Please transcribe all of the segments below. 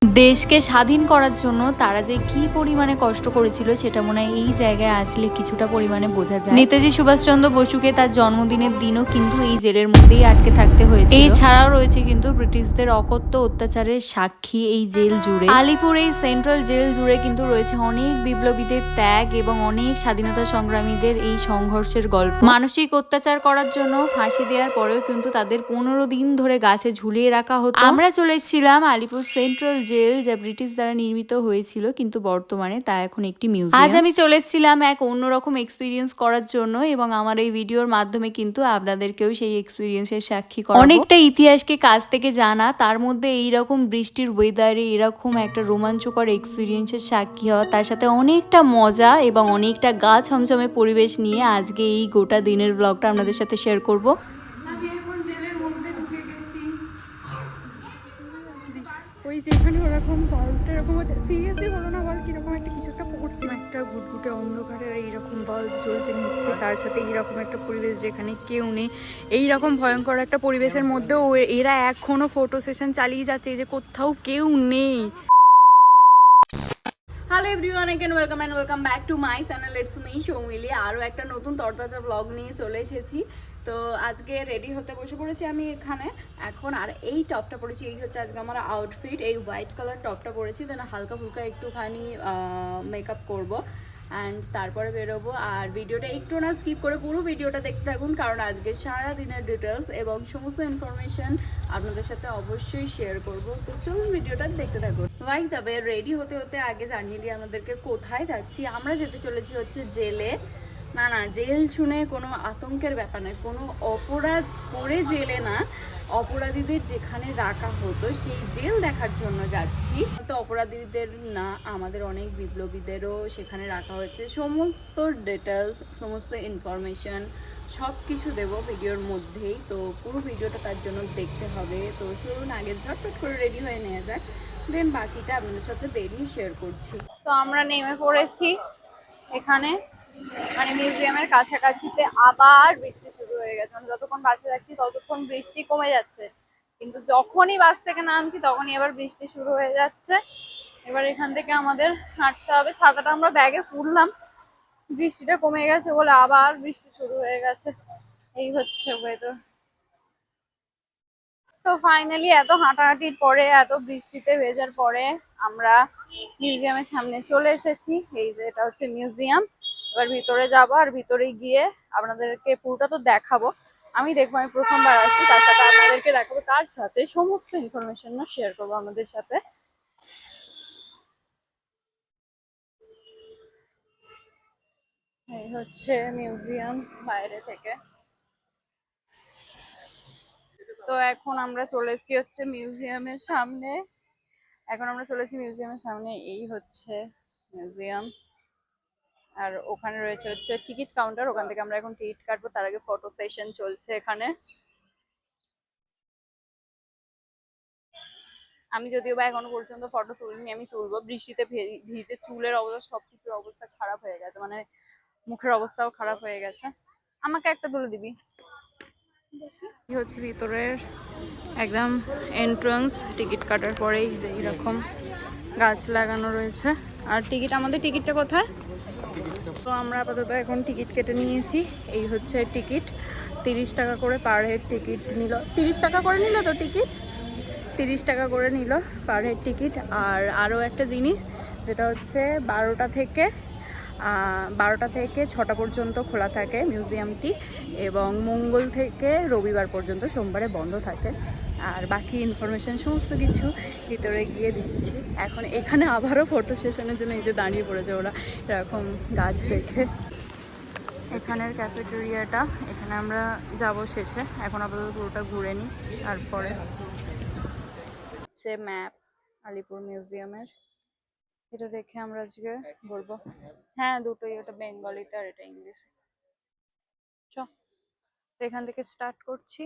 দেশকে স্বাধীন করার জন্য তারা যে কি পরিমাণে কষ্ট করেছিল সেটা মনে হয় এই জায়গায় আসলে কিছুটা পরিমাণে বোঝা যায়। নেতাজি সুভাষচন্দ্র বসুকে তার জন্মদিনের দিনও কিন্তু এই জেলের মধ্যেই আটকে থাকতে হয়েছে। এছাড়াও রয়েছে কিন্তু ব্রিটিশদের অকথ্য অত্যাচারের সাক্ষী এই জেল জুড়ে। আলিপুর এই সেন্ট্রাল জেল জুড়ে কিন্তু রয়েছে অনেক বিপ্লবীদের ত্যাগ এবং অনেক স্বাধীনতা সংগ্রামীদের এই সংঘর্ষের গল্প। মানসিক অত্যাচার করার জন্য ফাঁসি দেওয়ার পরেও কিন্তু তাদের 15 দিন ধরে গাছে ঝুলিয়ে রাখা হতো। আমরা চলে এসেছিলাম আলিপুর সেন্ট্রাল জেল, যা ব্রিটিশ দ্বারা নির্মিত হয়েছিল, কিন্তু বর্তমানে তা এখন একটি মিউজিয়াম। আজ আমি চলে এসেছিলাম এক অন্যরকম এক্সপিরিয়েন্স করার জন্য, এবং আমার এই ভিডিওর মাধ্যমে কিন্তু আপনাদেরকেও সেই এক্সপিরিয়েন্সের সাক্ষী করাবো। অনেকটা ইতিহাসকে কাছ থেকে জানা, তার মধ্যে এইরকম বৃষ্টির ওয়েদারে এরকম একটা রোমাঞ্চকর এক্সপিরিয়েন্সের সাক্ষী হওয়া, তার সাথে অনেকটা মজা এবং অনেকটা গা ছমছমে পরিবেশ নিয়ে আজকে এই গোটা দিনের ব্লগটা আপনাদের সাথে শেয়ার করব। আমি এখন জেলের মধ্যে ঢুকে গেছি। ওই যেখানে ওরকম বলটা এরকম হচ্ছে, সিরিয়াসলি হলো না বল, কিরকম একটা কিছু একটা পড়ছে, একটা ঘুটঘুটে অন্ধকারের এইরকম বল্ব জ্বলছে নিচ্ছে, তার সাথে এইরকম একটা পরিবেশ যেখানে কেউ নেই। এইরকম ভয়ঙ্কর একটা পরিবেশের মধ্যেও এরা এখনো ফটো সেশন চালিয়ে যাচ্ছে, যে কোথাও কেউ নেই। Hello everyone, again welcome back to my channel. It's me Soumili. আরও একটা নতুন তরতাজা ব্লগ নিয়ে চলে এসেছি। তো আজকে রেডি হতে বসে পড়েছি আমি এখানে এখন। আর এই টপটা পরেছি, এই হচ্ছে আজকে আমার আউটফিট। এই হোয়াইট কালার টপটা পরেছি, দেন হালকা ফুলকা একটুখানি মেকআপ করবো অ্যান্ড তারপরে বেরোবো। আর ভিডিওটা একটু না স্কিপ করে পুরো ভিডিওটা দেখতে থাকুন, কারণ আজকে সারা দিনের ডিটেলস এবং সমস্ত ইনফরমেশন আপনাদের সাথে অবশ্যই শেয়ার করব। তো চলুন ভিডিওটা দেখতে থাকুন। ভাই তবে রেডি হতে হতে আগে জানিয়ে দিই আমাদেরকে কোথায় যাচ্ছি। আমরা যেতে চলেছি হচ্ছে জেলে। না না, জেল শুনে কোনো আতঙ্কের ব্যাপার নয়, কোনো অপরাধ করে জেলে না, অপরাধীদের যেখানে রাখা হতো সেই জেল দেখার জন্য যাচ্ছি। তো অপরাধীদের না, আমাদের অনেক বিপ্লবীদেরও সেখানে রাখা হয়েছে। সমস্ত ডিটেলস, সমস্ত ইনফরমেশন সব কিছু দেবো ভিডিওর মধ্যেই। তো পুরো ভিডিওটা তার জন্য দেখতে হবে। তো চলুন আগে ঝটপট করে রেডি হয়ে নেওয়া যাক, দেন বাকিটা আপনাদের সাথে দেরি শেয়ার করছি। তো আমরা নেমে পড়েছি এখানে, মানে মিউজিয়ামের কাছাকাছিতে। আবার বৃষ্টি শুরু হয়ে গেছে, মানে যতক্ষণ বাসে যাচ্ছি ততক্ষণ বৃষ্টি কমে যাচ্ছে, কিন্তু যখনই বাস থেকে নামছি তখনই আবার বৃষ্টি শুরু হয়ে যাচ্ছে। এবার এখান থেকে আমাদের হাঁটতে হবে। ছাতাটা আমরা ব্যাগে পুরলাম, বৃষ্টিটা কমে গেছে বলে আবার বৃষ্টি শুরু হয়ে গেছে। এই হচ্ছে ওয়েদার। তো ফাইনালি এত হাঁটাহাঁটির পরে, এত বৃষ্টিতে ভেজার পরে আমরা মিউজিয়ামের সামনে চলে এসেছি। এই যে এটা হচ্ছে মিউজিয়াম। এবার ভিতরে যাবো, আর ভিতরে গিয়ে আপনাদেরকে পুরোটা তো দেখাবো। আমি দেখবো, আমি প্রথমবার আসছি, তার সাথে আপনাদেরকে দেখাবো, তার সাথে সমস্ত ইনফরমেশন শেয়ার করবো আমাদের সাথে। এই হচ্ছে মিউজিয়াম বাইরে থেকে। তো এখন আমরা চলেছি হচ্ছে মিউজিয়ামের সামনে। এই হচ্ছে মিউজিয়াম। আর ওখানে রয়েছে হচ্ছে টিকিট কাউন্টার, ওখান থেকে আমরা এখন টিকিট কাটবো। তার আগে ফটো সেশন চলছে এখানে। আমি যদিও বা এখনো পর্যন্ত ফটো তুলিনি, আমি তুলবো। বৃষ্টিতে ভিজে চুলের অবস্থা, সবকিছুর অবস্থা খারাপ হয়ে গেছে, মানে মুখের অবস্থাও খারাপ হয়ে গেছে। আমাকে একটা তুলে দিবি। এই হচ্ছে ভিতরের একদম এন্ট্রান্স। টিকিট কাটার পরেই যে এরকম গাছ লাগানো রয়েছে। আর আমাদের টিকিটটা কোথায়? তো আমরা আপাতত এখন টিকিট কেটে নিয়েছি। এই হচ্ছে টিকিট, 30 টাকা করে পার হেড টিকিট নিল। 30 টাকা করে নিল তো টিকিট, 30 টাকা করে নিল পার হেড টিকিট। আর আরও একটা জিনিস, যেটা হচ্ছে 12টা থেকে 6টা পর্যন্ত খোলা থাকে মিউজিয়ামটি, এবং মঙ্গল থেকে রবিবার পর্যন্ত, সোমবারে বন্ধ থাকে। আর বাকি ইনফরমেশন সমস্ত কিছু ভিতরে গিয়ে দিচ্ছি। এখন এখানে আবারও ফটো সেশনের জন্য এই যে দাঁড়িয়ে পড়েছে ওরা এরকম গাছ রেখে। এখানের ক্যাফেটেরিয়াটা, এখানে আমরা যাব শেষে। এখন আপাতত পুরোটা ঘুরে নিই, তারপরে হচ্ছে ম্যাপ আলিপুর মিউজিয়ামের। এটা দেখে আমরা আজকে বলবো। হ্যাঁ দুটোই, ওটা বেঙ্গলিতে আর এটা ইংলিশে। চ, তো এখান থেকে স্টার্ট করছি।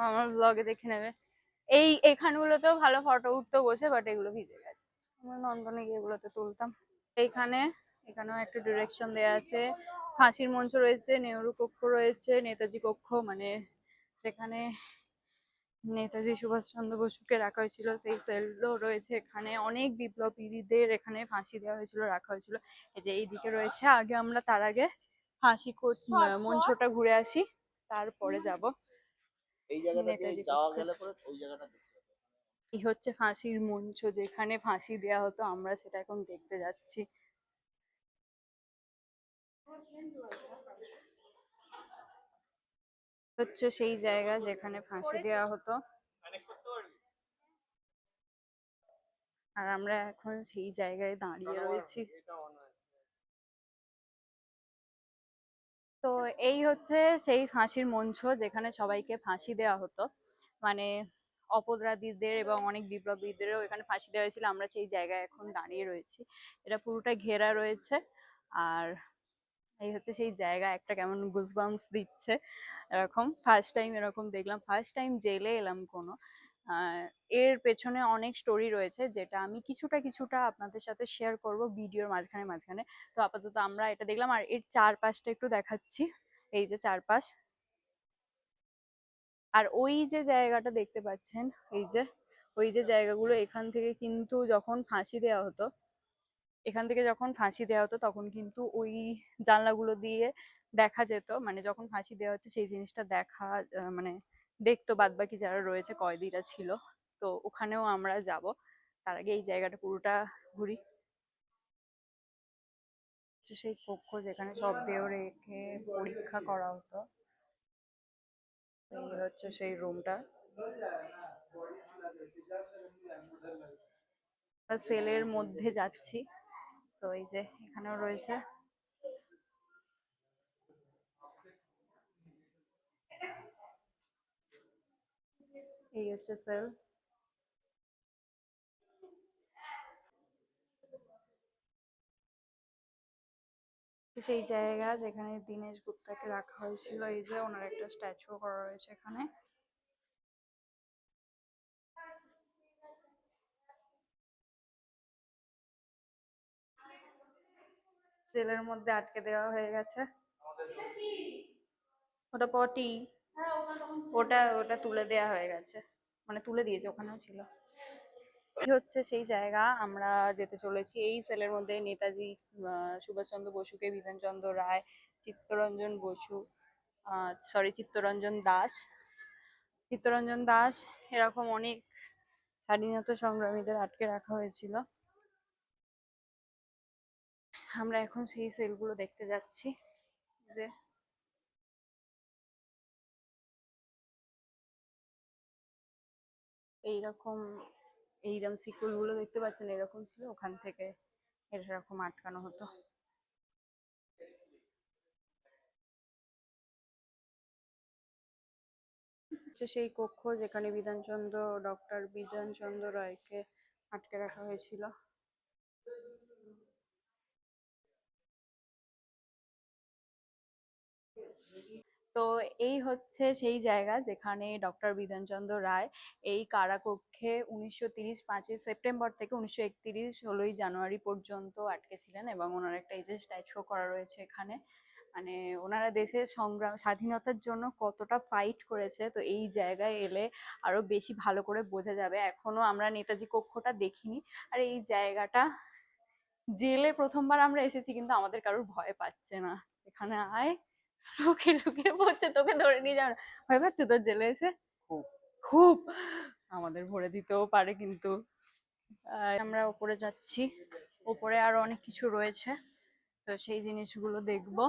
আমার ব্লগে দেখে নেবে। এখানগুলোতেও ভালো ফটো উঠতে বসে, বাট এগুলো ভিজে গেছে। আমরা নন্দনে গিয়ে এগুলোতে তুলতাম। এইখানে এখানেও একটা ডিরেকশন দেয়া আছে। ফাঁসির মঞ্চ রয়েছে, নেহরু কক্ষ রয়েছে, নেতাজি কক্ষ মানে সেখানে নেতাজি সুভাষচন্দ্র বসুকে রাখা হয়েছিল সেই সেলও রয়েছে এখানে। অনেক বিপ্লবীদের এখানে ফাঁসি দেওয়া হয়েছিল, রাখা হয়েছিল। এই যে এইদিকে রয়েছে। আগে আমরা তার আগে ফাঁসি মঞ্চটা ঘুরে আসি, তারপরে যাব নেতাজি কক্ষে। এই হচ্ছে ফাঁসির মঞ্চ, যেখানে ফাঁসি দেওয়া হতো, আমরা সেটা এখন দেখতে যাচ্ছি। হচ্ছে সেই জায়গা যেখানে ফাঁসি দেওয়া হতো, আর আমরা এখন সেই জায়গায় দাঁড়িয়ে রয়েছি। তো এই হচ্ছে সেই ফাঁসির মঞ্চ যেখানে সবাইকে ফাঁসি দেওয়া হতো, মানে অপরাধীদের এবং অনেক বিপ্লবীদেরও এখানে ফাঁসি দেওয়া হয়েছিল। আমরা সেই জায়গায় এখন দাঁড়িয়ে রয়েছি, এটা পুরোটা ঘেরা রয়েছে। আর এই হচ্ছে সেই জায়গা, একটা কেমন গুজবাম্পস দিচ্ছে এরকম। ফার্স্ট টাইম এরকম দেখলাম, ফার্স্ট টাইম জেলে এলাম কোনো। এর পেছনে অনেক স্টোরি রয়েছে, যেটা আমি কিছুটা কিছুটা আপনাদের সাথে শেয়ার করব ভিডিওর মাঝখানে মাঝখানে। তো আপাতত আমরা এটা দেখলাম, আর এর চারপাশটা একটু দেখাচ্ছি। এই যে চারপাশ, আর ওই যে জায়গাটা দেখতে পাচ্ছেন, এই যে ওই যে জায়গাগুলো, এখান থেকে কিন্তু যখন ফাঁসি দেওয়া হতো, এখান থেকে যখন ফাঁসি দেওয়া হতো তখন কিন্তু ওই জানলাগুলো দিয়ে দেখা যেত, মানে যখন ফাঁসি দেওয়া হচ্ছে সেই জিনিসটা দেখা, মানে দেখতো বাদ বাকি যারা রয়েছে, কয়েদিরা ছিল। তো ওখানেও আমরা যাব, তার আগে এই জায়গাটা পুরোটা ঘুরি। সেই কক্ষ যেখানে সব দেহ রেখে পরীক্ষা করা হতো, এই হচ্ছে সেই রুমটা। সেলের মধ্যে যাচ্ছি, তো এই যে এখানেও রয়েছে। এই হচ্ছে সেল। সেই জায়গা যেখানে দীনেশ গুপ্তাকে রাখা হয়েছিল, এই যে ওনার একটা স্ট্যাচু করা রয়েছে এখানে। জেলের মধ্যে আটকে দেওয়া হয়ে গেছে। ওটা পটি, ওটা ওটা তুলে দেওয়া হয়ে গেছে, মানে তুলে দিয়েছে, ওখানেও ছিল। এই হচ্ছে সেই জায়গা, আমরা যেতে চলেছি। এই সেলের মধ্যে নেতাজি সুভাষচন্দ্র বসুকে, বিধানচন্দ্র রায়, চিত্তরঞ্জন বসু, সরি চিত্তরঞ্জন দাস, এরকম অনেক স্বাধীনতা সংগ্রামীদের আটকে রাখা হয়েছিল। আমরা এখন সেই সেলগুলো দেখতে যাচ্ছি। যে এইরকম এইরকম সিকুল গুলো দেখতে পাচ্ছেন, এরকম ছিল, ওখান থেকে এরকম আটকানো হতো। সেই কক্ষ যেখানে ডক্টর বিধানচন্দ্র রায়কে আটকে রাখা হয়েছিল। তো এই হচ্ছে সেই জায়গা যেখানে ডক্টর বিধানচন্দ্র রায় এই কারাকক্ষে 1930 5ই সেপ্টেম্বর থেকে 1931 16ই জানুয়ারি পর্যন্ত আটকে ছিলেন, এবং ওনার একটা এই যে স্ট্যাচু করা রয়েছে এখানে। মানে ওনারা দেশের সংগ্রাম, স্বাধীনতার জন্য কতটা ফাইট করেছে, তো এই জায়গায় এলে আরো বেশি ভালো করে বোঝা যাবে। এখনো আমরা নেতাজি কক্ষটা দেখিনি, আর এই জায়গাটা, জেলে প্রথমবার আমরা এসেছি কিন্তু আমাদের কারোর ভয় পাচ্ছে না। এখানে আয়, লুকিয়ে লুকিয়ে পড়ছে, তোকে ধরে নিয়ে যাও, ভয় পাচ্ছে তোর জেলে এসে? খুব খুব। আমাদের ভরে দিতেও পারে কিন্তু। আমরা উপরে যাচ্ছি, উপরে আরো অনেক কিছু রয়েছে, তো সেই জিনিসগুলো দেখবো।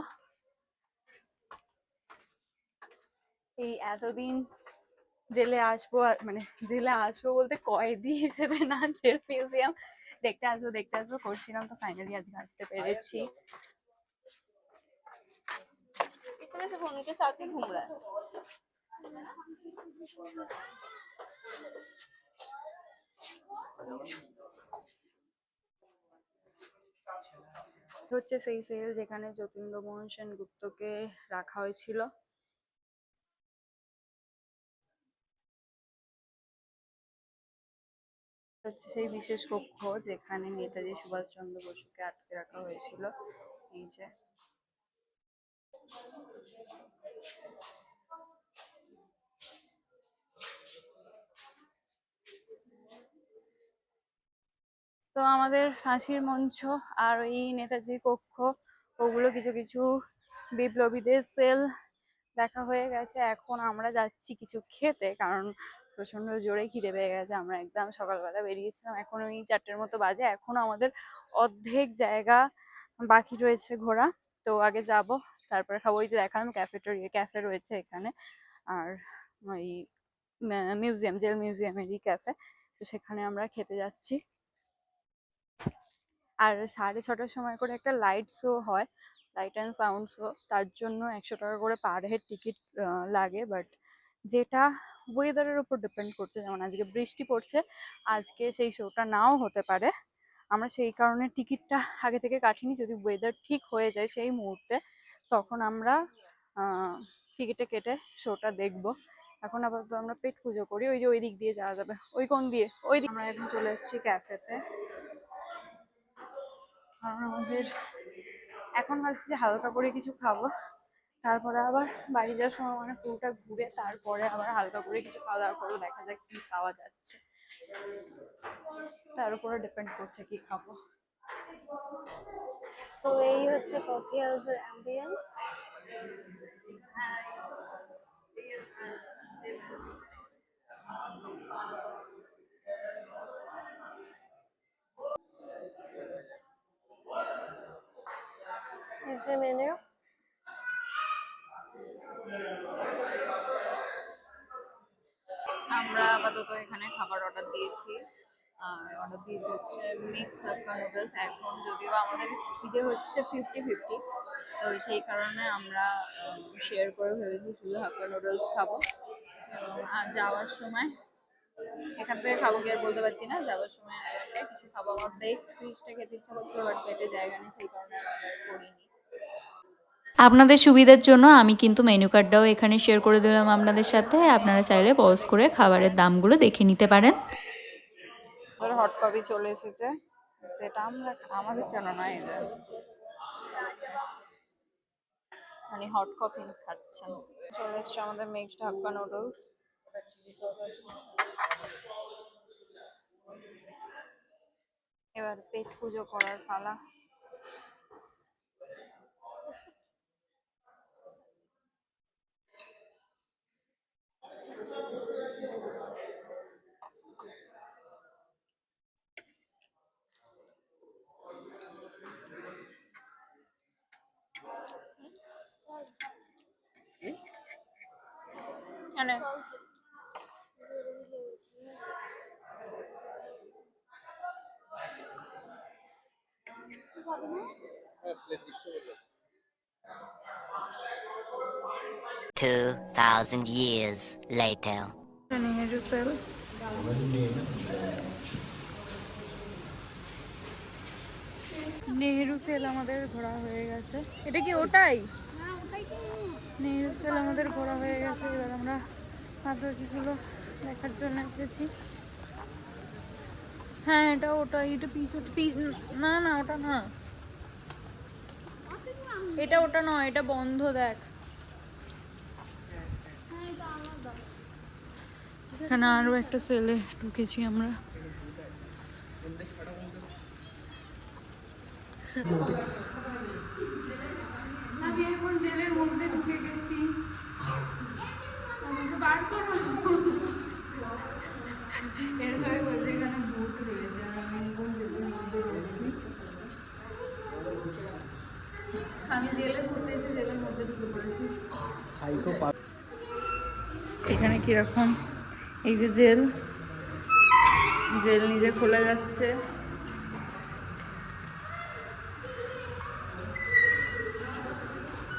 এই এতদিন জেলে আসবো, মানে জেলে আসবো বলতে কয়েদি হিসেবে না, জেল মিউজিয়াম দেখতে আসবো করছিলাম, তো ফাইনালি আজকে আসতে পেরেছি। उनके साथ ही घूम रहा है। হচ্ছে সেই সেল যেখানে যতীন্দ্রমোহন সেনগুপ্তকে রাখা হয়েছিল। সেই বিশেষ কক্ষ যেখানে নেতাজি সুভাষচন্দ্র বসুকে আটকে রাখা হয়েছিল। এই যে তো আমাদের ফাঁসির মঞ্চ আর এই নেতাজি কক্ষ, ওগুলো কিছু কিছু বিপ্লবীদের সেল দেখা হয়ে গেছে। এখন আমরা যাচ্ছি কিছু খেতে, কারণ প্রচন্ড জোরে খিদে পেয়ে গেছে। আমরা একদম সকালবেলা বেরিয়েছিলাম, এখন ওই 4টের মতো বাজে। এখনো আমাদের অর্ধেক জায়গা বাকি রয়েছে ঘোরা। তো আগে যাব, তারপরে খাবো। ওই যে দেখালাম ক্যাফে রয়েছে এখানে, আর ওই মিউজিয়াম, জেল মিউজিয়ামেরই ক্যাফে। তো সেখানে আমরা খেতে যাচ্ছি। আর 6:30টার সময় করে একটা লাইট শো হয়, লাইট অ্যান্ড সাউন্ড শো। তার জন্য 100 টাকা করে পার হেড টিকিট লাগে। বাট যেটা ওয়েদারের উপর ডিপেন্ড করছে, যেমন আজকে বৃষ্টি পড়ছে, আজকে সেই শোটা নাও হতে পারে। আমরা সেই কারণে টিকিটটা আগে থেকে কাটিনি। যদি ওয়েদার ঠিক হয়ে যায় সেই মুহূর্তে, তখন আমরা টিকিটে কেটে শোটা দেখবো। এখন আপাতত আমরা পেট পুজো করি। ওই যে ওই দিক দিয়ে যাওয়া যাবে। ওই কোন দিয়ে? ওই দিক। আমরা এখন চলে এসেছি ক্যাফেতে, কারণ আমাদের এখন ভাবছি যে হালকা করে কিছু খাবো, তারপরে আবার বাড়ি যাওয়ার সময় মানে পুরোটা ঘুরে তারপরে আবার হালকা করে কিছু খাওয়া দাওয়া করবো। দেখা যাক কি খাওয়া যাচ্ছে, তার উপরে ডিপেন্ড করছে কি খাবো। তো এই হচ্ছে কফি হাউসের অ্যাম্বিয়েন্স। মেনু আমরা আপাতত এখানে খাবার অর্ডার দিয়েছি, আর অর্ডার দিয়েছি হচ্ছে মিক্স হাক্কা নুডলস। এখন যদিও আমাদের খিদে হচ্ছে 50-50, তো সেই কারণে আমরা শেয়ার করে ভেবেছি শুধু হাক্কা নুডলস খাবো। আর যাওয়ার সময় এখান থেকে খাবো কি আর বলতে পারছি না, যাওয়ার সময় কিছু খাবো। আমার বেস্ট ফিশটা খেতে ইচ্ছা করছিল, বাট পেটে জায়গা নেই, সেই কারণে অর্ডার করিনি। আপনাদের সুবিধার জন্য আমি কিন্তু মেনু কার্ডটাও এখানে শেয়ার করে দিলাম আপনাদের সাথে। আপনারা চাইলে পজ করে খাবারের দামগুলো দেখে নিতে পারেন। হট কফি চলে এসেছে, যেটা আমাদের জন্য নয়, এটা মানে হট কফি খাচ্ছেন। চলে এসছে আমাদের মিক্সড হাক্কা নুডলস। এবার পেট পুজো করার পালা। মানে 2,000 years later. Nehru cell. Nehru cell আমাদের ঘোরা হয়ে গেছে। এটা কি ওটাই? নেহেরু সেল আমাদের ঘোরা হয়ে গেছে। এবার আমরা পাথরগুলো দেখার জন্য এসেছি। হ্যাঁ, এটা ওটাই। এটা না না, ওটা না, এটা ওটা নয়, এটা বন্ধ। দেখ, এখানে আরো একটা সেলে ঢুকেছি আমরা। আমি এখন জেলের মধ্যে ঢুকে গেছি, আমাকে বার করো। এরা সবাই বলছে এখানে ভূত রয়েছে, আর আমি এখন জেলের মধ্যে রয়েছি। আমি জেলে ঘুরতে এসে জেলের মধ্যে ঢুকে পড়েছি। এখানে কিরকম, এই যে জেল নিজে খোলা যাচ্ছে।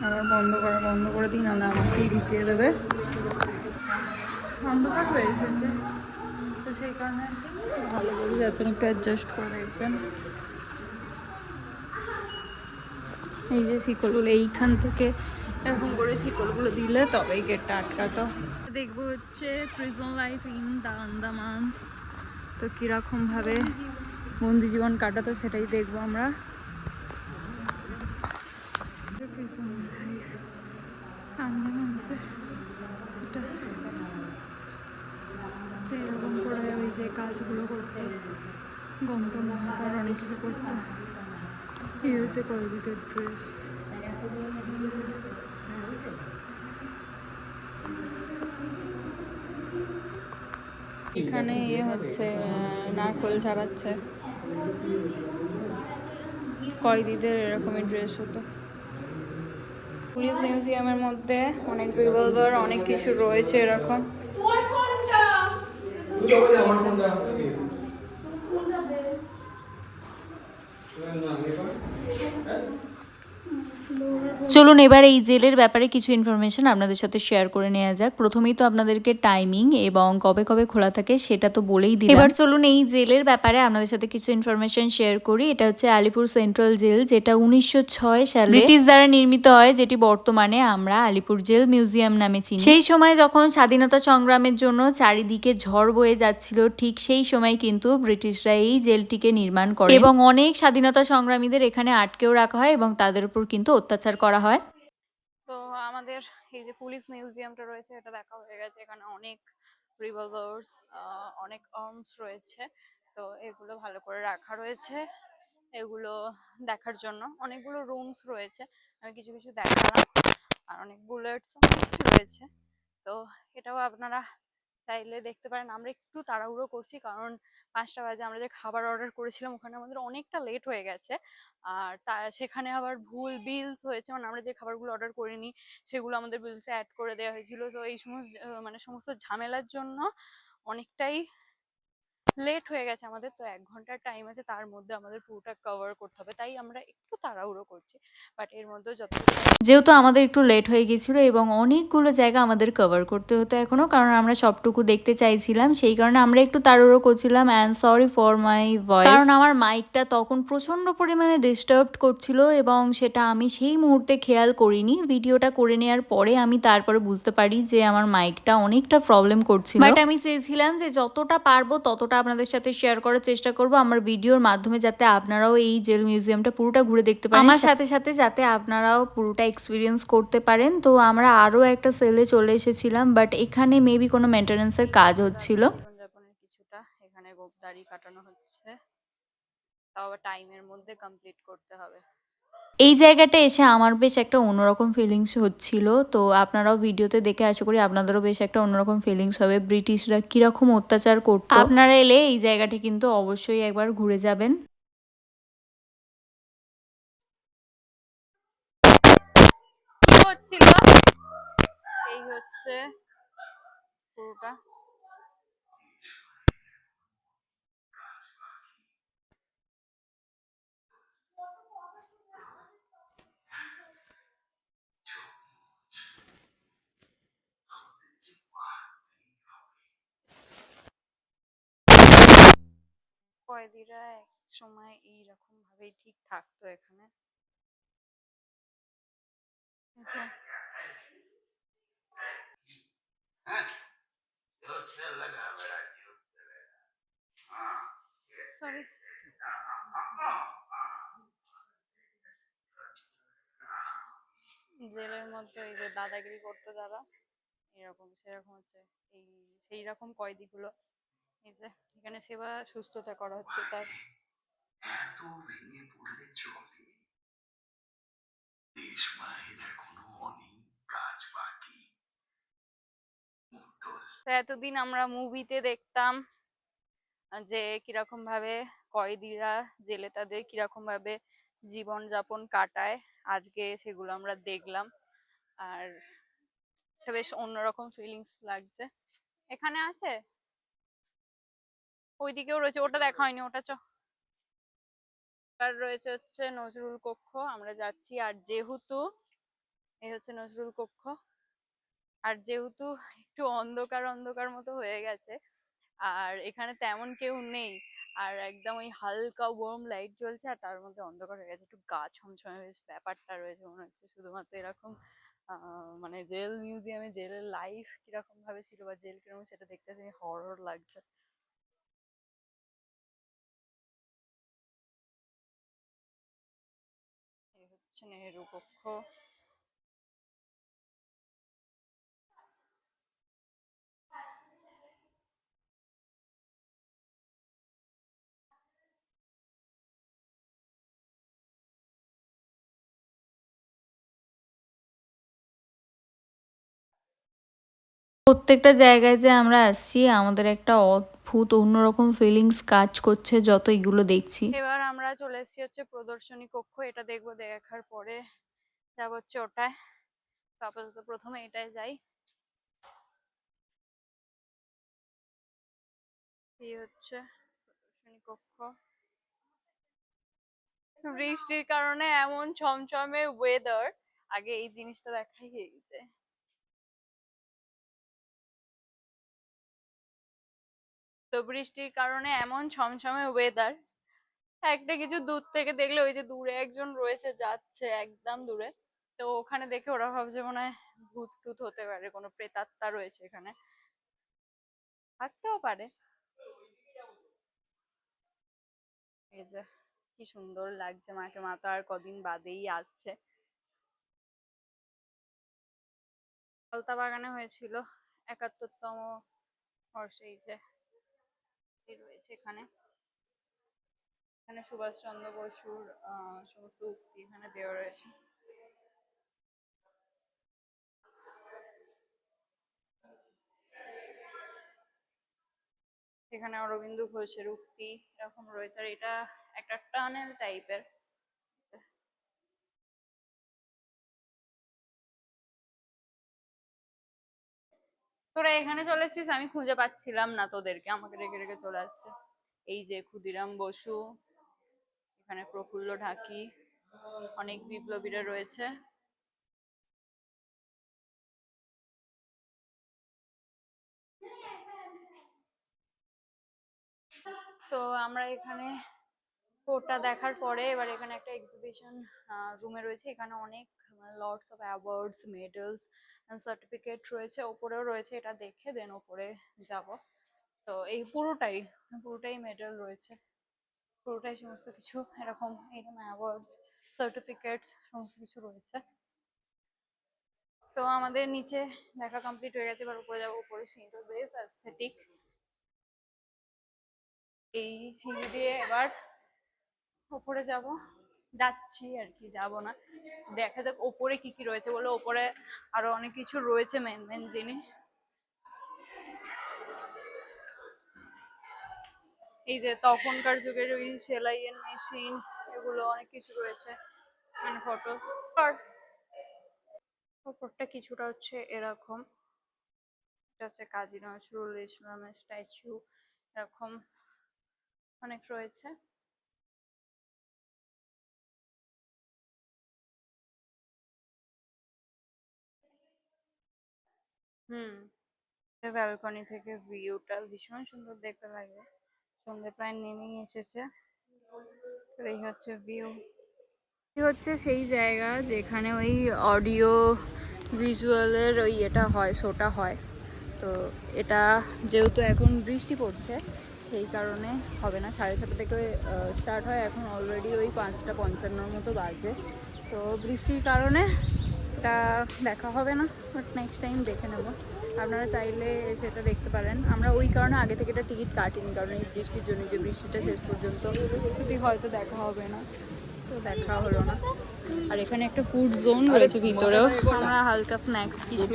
আবার বন্ধ করে দিই, নাহলে আমাকেই ঢুকিয়ে দেবে। অন্ধকার হয়ে এসেছে, তো সেই কারণে ভালো বোঝা যাচ্ছে না, একটু অ্যাডজাস্ট করে দেখবেন। এই যে শিকলগুলো, এইখান থেকে এরকম করে শিকলগুলো দিলে তবেই গেটটা আটকাতো। দেখবো হচ্ছে প্রিজন লাইফ ইন দ্য আন্দামানস। তো কীরকমভাবে বন্দি জীবন কাটাতো সেটাই দেখবো আমরা। আন্দামানসে সেটা যে এরকম করে ওই যে কাজগুলো করতো, গমটা মহাতো আর অনেক কিছু করতো। এই হচ্ছে কয়েদিদের ড্রেস। এখানে হচ্ছে নারকোল ছাড়াচ্ছে। কয়েদিদের এরকমই ড্রেস হতো। পুলিশ মিউজিয়ামের মধ্যে অনেক রিভলভার অনেক কিছু রয়েছে এরকম। চলুন এবার এই জেলের ব্যাপারে কিছু ইনফরমেশন আপনাদের সাথে শেয়ার করে নেওয়া যাক। প্রথমেই তো আপনাদেরকে টাইমিং এবং কবে কবে খোলা থাকে সেটা তো বলেই দিলাম। এবার চলুন এই জেলের ব্যাপারে আপনাদের সাথে কিছু ইনফরমেশন শেয়ার করি। এটা হচ্ছে আলিপুর সেন্ট্রাল জেল, যেটা 1906 সালে ব্রিটিশ দ্বারা নির্মিত হয়, যেটি বর্তমানে আমরা আলিপুর জেল মিউজিয়াম নামে চিনি। সেই সময় যখন স্বাধীনতা সংগ্রামের জন্য চারিদিকে ঝড় বয়ে যাচ্ছিল, ঠিক সেই সময় কিন্তু ব্রিটিশরা এই জেলটিকে নির্মাণ করে এবং অনেক স্বাধীনতা সংগ্রামীদের এখানে আটকেও রাখা হয় এবং তাদের উপর কিন্তু অত্যাচার করা হয়। তো আমাদের এই যে পুলিশ মিউজিয়ামটা রয়েছে এটা দেখা হয়ে গেছে। এখানে অনেক রিভলভার্স, অনেক আর্মস রয়েছে। তো এগুলো ভালো করে রাখা রয়েছে। এগুলো দেখার জন্য অনেকগুলো রুমস রয়েছে, আমি কিছু কিছু দেখালাম। আর অনেক বুলেটস অনেক কিছু রয়েছে। তো এটাও আপনারা চাইলে দেখতে পারেন। আমরা একটু তাড়াহুড়ো করছি কারণ 5টা বাজে। আমরা যে খাবার অর্ডার করেছিলাম ওখানে আমাদের অনেকটা লেট হয়ে গেছে। আর সেখানে আবার ভুল বিলস হয়েছে, মানে আমরা যে খাবারগুলো অর্ডার করিনি সেগুলো আমাদের বিলসে অ্যাড করে দেওয়া হয়েছিল। তো এই সমস্ত মানে সমস্ত ঝামেলার জন্য অনেকটাই লেট হয়ে গেছে আমাদের। তো 1 ঘন্টার টাইম আছে, তার মধ্যে আমাদের পুরোটা কভার করতে হবে, তাই আমরা একটু তাড়াহুড়ো করছি। বাট এর মধ্যেও যতটুকু যেহেতু আমাদের একটু লেট হয়ে গেছিল এবং অনেকগুলো জায়গা আমাদের কভার করতে হতো এখনো, কারণ আমরা সবটুকু দেখতে চাইছিলাম, সেই কারণে আমরা একটু তাড়াহুড়ো করছিলাম। And sorry for my voice, কারণ আমার মাইকটা তখন প্রচন্ড পরিমাণে ডিস্টার্ব করছিল এবং সেটা আমি সেই মুহূর্তে খেয়াল করিনি। ভিডিওটা করে নেওয়ার পরে আমি তারপরে বুঝতে পারি যে আমার মাইকটা অনেকটা প্রবলেম করছিল। বাট আমি চেয়েছিলাম যে যতটা পারবো ততটা আপনাদের সাথে শেয়ার করার চেষ্টা করব আমার ভিডিওর মাধ্যমে, যাতে আপনারাও এই জেল মিউজিয়ামটা পুরোটা ঘুরে দেখতে পারেন আমার সাথে সাথে, যাতে আপনারাও পুরোটা এক্সপিরিয়েন্স করতে পারেন। তো আমরা আরও একটা সেলে চলে এসেছিলাম, বাট এখানে মেবি কোনো মেনটেন্যান্সের কাজ হচ্ছিল। জীবনযাপনের কিছুটা এখানে গোপদারি কাটানো হচ্ছে, তাও আবার টাইমের মধ্যে কমপ্লিট করতে হবে। এই জায়গাটা এসে আমার বেশ একটা অন্যরকম ফিলিংস হচ্ছিল। তো আপনারাও ভিডিওতে দেখে আশা করি আপনাদেরও বেশ একটা অন্যরকম ফিলিংস হবে, ব্রিটিশরা কিরকম অত্যাচার করতো। আপনারা এলে এই জায়গাটি কিন্তু অবশ্যই একবার ঘুরে যাবেন। কি হচ্ছিল এই হচ্ছে পুরোটা। কয়েদিরা এক সময় এইরকম ভাবেই ঠিক থাকতো এখানে। সরি, জেলের মধ্যে এই যে দাদাগিরি করতো যারা, এরকম সেরকম হচ্ছে এই সেই রকম কয়েদিগুলো। এই যে এখানে সেবা সুস্থতা করা হচ্ছে তার। এত ভেঙে পড়লে চলে, দেশ মায়ের এখনো অনেক কাজ বাকি। মুক্তল তো এতদিন আমরা মুভিতে দেখতাম যে কিরকম ভাবে কয়েদিরা জেলে তাদের কিরকম ভাবে জীবন যাপন কাটায়, আজকে সেগুলো আমরা দেখলাম। আর এটা বেশ অন্যরকম ফিলিংস লাগছে। এখানে আছে, ওইদিকেও রয়েছে, ওটা দেখা হয়নি, ওটা চ। আর রয়েছে হচ্ছে নজরুল কক্ষ, আমরা যাচ্ছি। আর যেহেতু এই হচ্ছে নজরুল কক্ষ, আর যেহেতু একটু অন্ধকার অন্ধকার মতো হয়ে গেছে আর এখানে তেমন কেউ নেই, আর একদম ওই হালকা ওয়ার্ম লাইট জ্বলছে আর তার মধ্যে অন্ধকার হয়ে গেছে, একটু গা ছমছমে বেশ ব্যাপারটা রয়েছে। মনে হচ্ছে শুধুমাত্র এরকম মানে জেল মিউজিয়ামে জেলের লাইফ কিরকম ভাবে ছিল বা জেল কিরকম সেটা দেখতে হরর লাগছে। হচ্ছে নেহেরু কক্ষ। প্রত্যেকটা জায়গায় যে আমরা আসছি আমাদের একটা অদ্ভুত অন্যরকম ফিলিংস কাজ করছে যত এগুলো দেখছি। এবার আমরা চলে এসেছি হচ্ছে প্রদর্শনী কক্ষ, এটা দেখবো, দেখার পরে যাব হচ্ছে ওটায়। তো আপাতত প্রথমে এটায় যাই। এই হচ্ছে প্রদর্শনী কক্ষ। বৃষ্টির কারণে এমন ছমছমে ওয়েদার, আগে এই জিনিসটা দেখাই গেছে। তো বৃষ্টির কারণে এমন ছমছমে ওয়েদার, একটা কিছু দূর থেকে দেখলে, ওই যে দূরে একজন রয়েছে যাচ্ছে একদম দূরে, তো ওখানে দেখে ওরা ভাবছে মনে হয় ভূত টুত হতে পারে, কোনো প্রেতাত্মা রয়েছে এখানে, থাকতেও পারে। এই যে কি সুন্দর লাগছে, মাকে, মা তো আর কদিন বাদেই আসছে। আলতা বাগানে হয়েছিল 71তম বর্ষে। এই যে রয়েছে এখানে, এখানে সুভাষচন্দ্র বসুর সমস্ত উক্তি এখানে দেওয়া রয়েছে। এখানে অরবিন্দ ঘোষের উক্তি এরকম রয়েছে, আর এটা একটা টানেল টাইপের। তোরা এখানে চলে এসেছিস, আমি খুঁজে পাচ্ছিলাম না তোদেরকে, আমাকে রেখে রেখে চলে আসছে। এই যে ক্ষুদিরাম বসু, এখানে প্রফুল্ল ঢাকি, অনেক বিপ্লবীরা রয়েছে। তো আমরা এখানে কোর্টটা দেখার পরে এবার এখানে একটা এক্সিবিশন রুমে রয়েছে, এখানে অনেক lots of awards, medals and certificate রয়েছে, ওপরেও রয়েছে, এটা দেখে দেন ওপরে যাব। তো এই পুরোটাই মেডেল রয়েছে, পুরোটাই সমস্ত কিছু এরকম এরকম অ্যাওয়ার্ডস, সার্টিফিকেটস সমস্ত কিছু রয়েছে। তো আমাদের নিচে দেখা কমপ্লিট হয়ে গেছে, এবার উপরে যাবো। উপরে সিনটা বেশ অ্যাস্থেটিক, এই সিঁড়ি দিয়ে এবার উপরে যাব, যাচ্ছি আর কি, যাব না, দেখা যাক ওপরে কি কি রয়েছে, বলে ওপরে আরো অনেক কিছু রয়েছে, মেন মেন জিনিস। এই যে তখনকার যুগের ওই সেলাইয়ের মেশিন, এগুলো অনেক কিছু রয়েছে, মানে ফটোস। ওপরটা কিছুটা হচ্ছে এরকম, এটা হচ্ছে কাজী নজরুল ইসলামের স্ট্যাচু, এরকম অনেক রয়েছে। ব্যালকনি থেকে ভিউটা ভীষণ সুন্দর দেখতে লাগে, সন্ধ্যে প্রায় নেমেই এসেছে। এই হচ্ছে ভিউ, হচ্ছে সেই জায়গা যেখানে ওই অডিও ভিজুয়ালের ওই এটা হয়, শোটা হয়। তো এটা যেহেতু এখন বৃষ্টি পড়ছে সেই কারণে হবে না, 7:30 থেকে স্টার্ট হয়, এখন অলরেডি ওই 5:55 মতো বাজে। তো বৃষ্টির কারণে এটা দেখা হবে না, বাট নেক্সট টাইম দেখে নেব। আপনারা চাইলে সেটা দেখতে পারেন। আমরা ওই কারণে আগে থেকে এটা টিকিট কাটিনি, কারণ এই বৃষ্টির জন্য, যে বৃষ্টিটা শেষ পর্যন্ত যদি হয়তো দেখা হবে না, তো দেখা হলো না। আর এখানে একটা ফুড জোন রয়েছে ভিতরেও, আমরা হালকা স্ন্যাক্স কিছু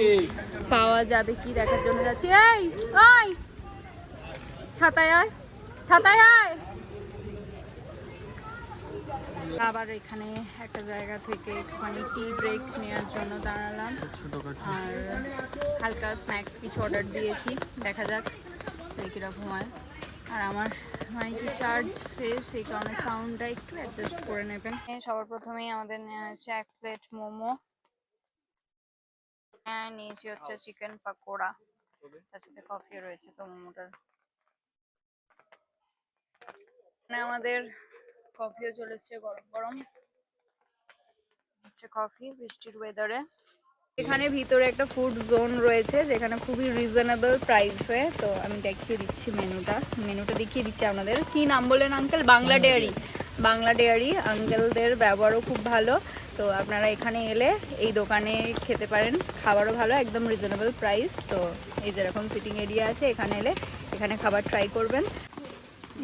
পাওয়া যাবে কি দেখার জন্য যাচ্ছি। এই ওই ছাতায় আয়, ছাতায় আয়। আবার এখানে একটা জায়গা থেকে একটুখানি টি ব্রেক নেওয়ার জন্য দাঁড়ালাম, আর হালকা স্ন্যাক্স কিছু অর্ডার দিয়েছি, দেখা যাক যে কীরকম হয়। আর আমার মাইকে চার্জ শেষ, সেই কারণে সাউন্ডটা একটু অ্যাডজাস্ট করে নেবেন। সবার প্রথমেই আমাদের নেওয়া হচ্ছে 1 প্লেট মোমো, নিয়েছি হচ্ছে চিকেন পাকোড়া, তার সাথে কফি রয়েছে। তো মোমোটার আমাদের কফিও চলে এসছে গরম গরম, হচ্ছে কফি বৃষ্টির ওয়েদারে। এখানে ভিতরে একটা ফুড জোন রয়েছে যেখানে খুবই রিজনেবল প্রাইসে। তো আমি দেখিয়ে দিচ্ছি মেনুটা দেখিয়ে দিচ্ছি আপনাদের। কি নাম বললেন uncle? Bangla dairy. Bangla dairy, আঙ্কেলদের ব্যবহারও খুব ভালো। তো আপনারা এখানে এলে এই দোকানে খেতে পারেন, খাবারও ভালো, একদম রিজনেবল প্রাইস। তো এই যেরকম সিটিং এরিয়া আছে, এখানে এলে এখানে খাবার ট্রাই করবেন।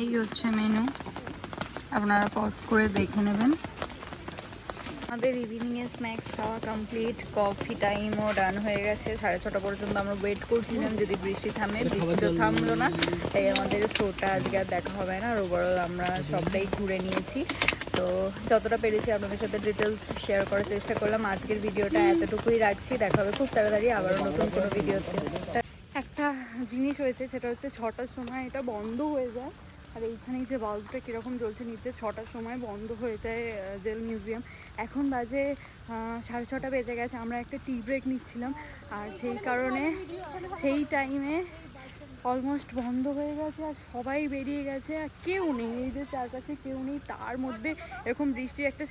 এই হচ্ছে মেনু, আপনারা পজ করে দেখে নেবেন। আমাদের ইভিনিংয়ে স্ন্যাক্স খাওয়া কমপ্লিট, কফি টাইমও ডান হয়ে গেছে। 6:30 পর্যন্ত আমরা ওয়েট করছিলাম যদি বৃষ্টি থামে, বৃষ্টিটা থামলো না, তাই আমাদের শোটা আজকে আর দেখা হবে না। আর ওভারঅল আমরা সবটাই ঘুরে নিয়েছি। তো যতটা পেরেছি আপনাদের সাথে ডিটেলস শেয়ার করার চেষ্টা করলাম। আজকের ভিডিওটা এতটুকুই রাখছি, দেখা হবে খুব তাড়াতাড়ি আবারও নতুন কোনো ভিডিওতে। একটা জিনিস হয়েছে, সেটা হচ্ছে 6টার সময় এটা বন্ধ হয়ে যায়। আর এইখানেই যে বাল্বটা কীরকম জ্বলছে নিচে, 6টার সময় বন্ধ হয়ে যায় জেল মিউজিয়াম। এখন বাজে 6:30 বেজে গেছে, আমরা একটা টি ব্রেক নিচ্ছিলাম, আর সেই কারণে সেই টাইমে অলমোস্ট বন্ধ হয়ে গেছে আর সবাই বেরিয়ে গেছে, আর কেউ নেই, এই যে চারপাশে কেউ নেই। তার মধ্যে এরকম বৃষ্টির একটা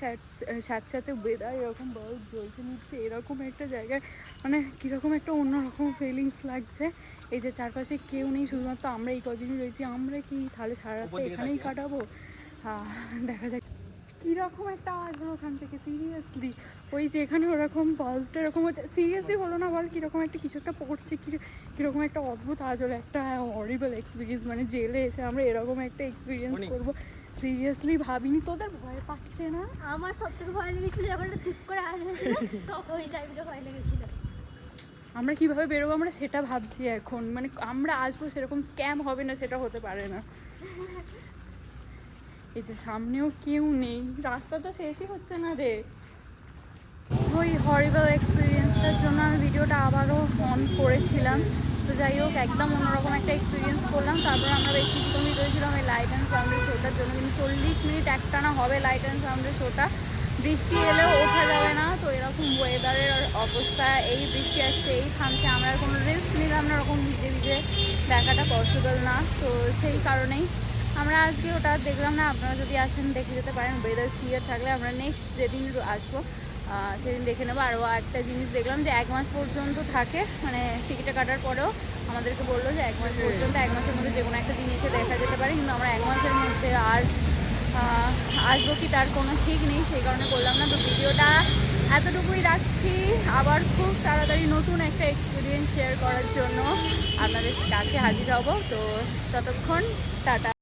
সাথে ওয়েদার, এরকম বাল্ব জ্বলছে নিচ্ছে, এরকম একটা জায়গায় মানে কীরকম একটা অন্যরকম ফিলিংস লাগছে। এই যে চারপাশে কেউ নেই, শুধুমাত্র আমরা এই কদিনই রয়েছি। আমরা কি তাহলে সারা রাতটা এখানেই কাটাবো? দেখা যাক কীরকম একটা আওয়াজ হলো ওখান থেকে, সিরিয়াসলি। ওই যে এখানে ওরকম বাল্বটা এরকম হচ্ছে, সিরিয়াসলি হলো না বল, কীরকম একটা কিছু একটা পড়ছে, কীরকম একটা অদ্ভুত আওয়াজ হলো। একটা হরিবল এক্সপিরিয়েন্স, মানে জেলে এসে আমরা এরকম একটা এক্সপিরিয়েন্স করবো সিরিয়াসলি ভাবিনি। তোদের ভয় পাচ্ছে না? আমার সব থেকে ভয় লেগেছিল যখন একটা টুক করে আওয়াজ হয়েছিল, তখন ওই টাইমটা ভয় লেগেছিল। আমরা কীভাবে বেরোবো আমরা সেটা ভাবছি এখন, মানে আমরা আসবো সেরকম স্ক্যাম হবে না, সেটা হতে পারে না। এই যে সামনেও কেউ নেই, রাস্তা তো শেষই হচ্ছে না রে। ওই হরিবল এক্সপিরিয়েন্সটার জন্য আমি ভিডিওটা আবারও অন করেছিলাম। তো যাই হোক, একদম অন্যরকম একটা এক্সপিরিয়েন্স করলাম। তারপর আমরা বেশ কিছুক্ষণ ভিতরে ছিলাম এই লাইট অ্যান্ড সাউন্ডের শোটার জন্য, কিন্তু 40 মিনিট একটানা হবে লাইট অ্যান্ড সাউন্ডের শোটা। বৃষ্টি এলেও ওঠা যাবে না, তো এরকম ওয়েদারের অবস্থা, এই বৃষ্টি আসছে এই থামছে, আমরা আর কোনো রিস্ক নিলাম না, ওরকম ভিজে ভিজে দেখাটা পসিবল না। তো সেই কারণেই আমরা আজকে ওটা দেখলাম না। আপনারা যদি আসেন দেখে যেতে পারেন, ওয়েদার ক্লিয়ার থাকলে আমরা নেক্সট যেদিন আসবো সেদিন দেখে নেবো। আরও একটা জিনিস দেখলাম যে 1 মাস পর্যন্ত থাকে, মানে টিকিটে কাটার পরেও আমাদেরকে বললো যে 1 মাস পর্যন্ত, 1 মাসের মধ্যে যে কোনো একটা জিনিসে দেখা যেতে পারে। কিন্তু আমরা 1 মাসের মধ্যে আর আসবো কি তার কোনো ঠিক নেই, সেই কারণে করলাম না। তো ভিডিওটা এতটুকুই রাখছি, আবার খুব তাড়াতাড়ি নতুন একটা এক্সপিরিয়েন্স শেয়ার করার জন্য আপনাদের কাছে হাজির হব। তো ততক্ষণ টাটা।